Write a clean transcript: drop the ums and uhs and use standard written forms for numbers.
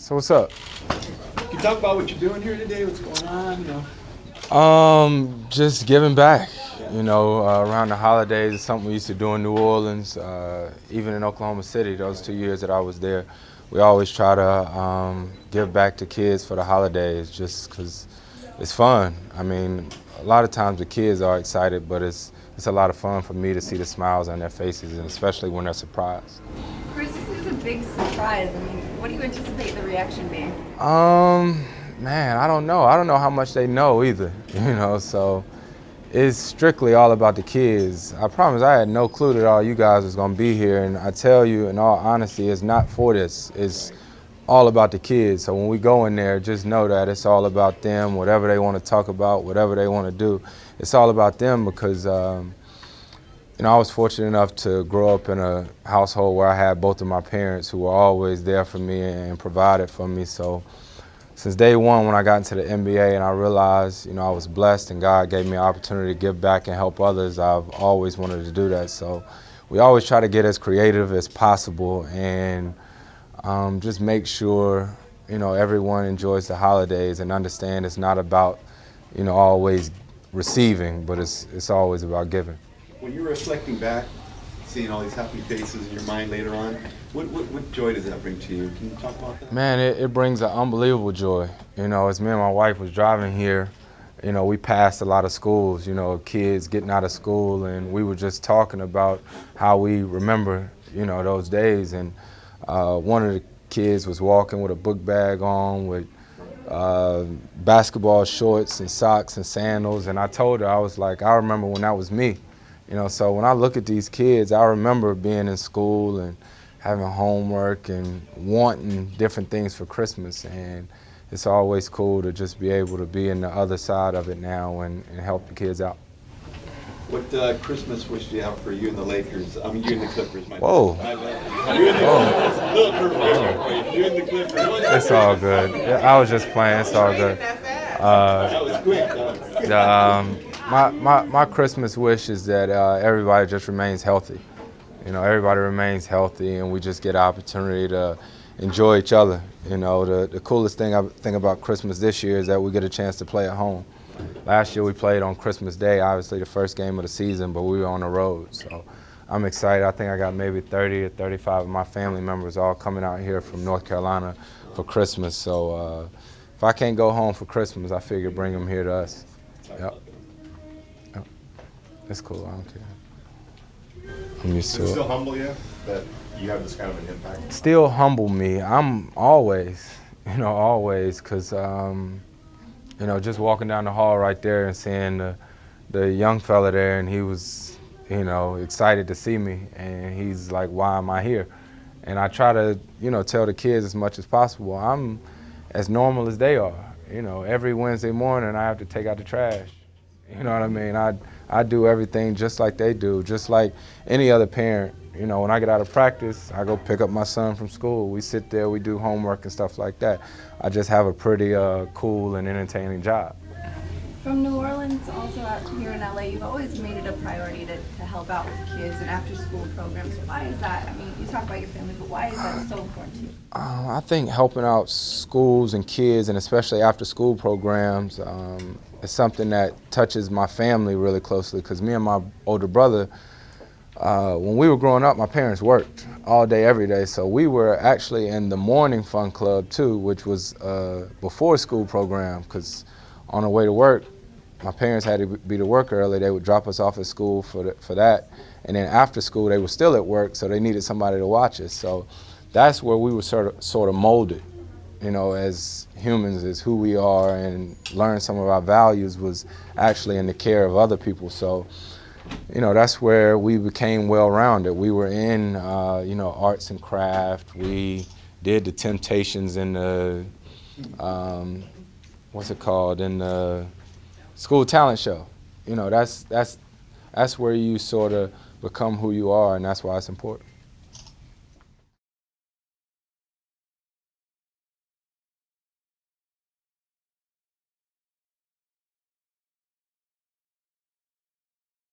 So what's up? Can you talk about what you're doing here today? What's going on? Just giving back. Around the holidays, it's something we used to do in New Orleans, even in Oklahoma City. Those 2 years that I was there, we always try to give back to kids for the holidays, just because it's fun. I mean, a lot of times the kids are excited, but it's a lot of fun for me to see the smiles on their faces, and especially when they're surprised. Chris, this is a big surprise. I mean, what do you anticipate the reaction being? Man, I don't know. I don't know how much they know either, so it's strictly all about the kids. I promise I had no clue that all you guys was gonna be here, and I tell you in all honesty, it's not for this. It's all about the kids. So when we go in there, just know that it's all about them, whatever they want to talk about, whatever they want to do. It's all about them because I was fortunate enough to grow up in a household where I had both of my parents who were always there for me and provided for me. So since day one, when I got into the NBA and I realized, I was blessed and God gave me an opportunity to give back and help others, I've always wanted to do that. So we always try to get as creative as possible and just make sure, everyone enjoys the holidays and understand it's not about, always receiving, but it's always about giving. When you're reflecting back, seeing all these happy faces in your mind later on, what joy does that bring to you? Can you talk about that? Man, it brings an unbelievable joy. As me and my wife was driving here, we passed a lot of schools, kids getting out of school, and we were just talking about how we remember, those days. And one of the kids was walking with a book bag on with basketball shorts and socks and sandals. And I told her, I was like, I remember when that was me. So when I look at these kids, I remember being in school and having homework and wanting different things for Christmas. And it's always cool to just be able to be in the other side of it now and help the kids out. What Christmas wish do you have for you and the Lakers? I mean, you and the Clippers. Whoa. You and the Clippers. It's all good. I was just playing. It's all good. That was quick. My Christmas wish is that everybody just remains healthy. Everybody remains healthy, and we just get an opportunity to enjoy each other. The coolest thing I think about Christmas this year is that we get a chance to play at home. Last year we played on Christmas Day, obviously the first game of the season, but we were on the road. So I'm excited. I think I got maybe 30 or 35 of my family members all coming out here from North Carolina for Christmas. So if I can't go home for Christmas, I figure bring them here to us. Yep. It's cool. I don't care. I'm used to it. Does it still humble you that you have this kind of an impact? Still humble me. I'm always, because, just walking down the hall right there and seeing the young fella there, and he was, excited to see me, and he's like, why am I here? And I try to, tell the kids as much as possible, I'm as normal as they are. Every Wednesday morning I have to take out the trash. You know what I mean? I do everything just like they do, just like any other parent. When I get out of practice, I go pick up my son from school. We sit there, we do homework and stuff like that. I just have a pretty cool and entertaining job. From New Orleans, also out here in LA, you've always made it a priority to help out with kids and after-school programs. Why is that? I mean, you talk about your family, but why is that so important to you? I think helping out schools and kids, and especially after-school programs, is something that touches my family really closely, because me and my older brother, when we were growing up, my parents worked all day, every day. So we were actually in the morning fun club too, which was before school program, because on the way to work, my parents had to be to work early. They would drop us off at school for that. And then after school, they were still at work, so they needed somebody to watch us. So that's where we were sort of molded, as humans, as who we are, and learn some of our values was actually in the care of other people. So, that's where we became well-rounded. We were in, arts and craft. We did the Temptations in the, in the school talent show. That's where you sort of become who you are, and that's why it's important.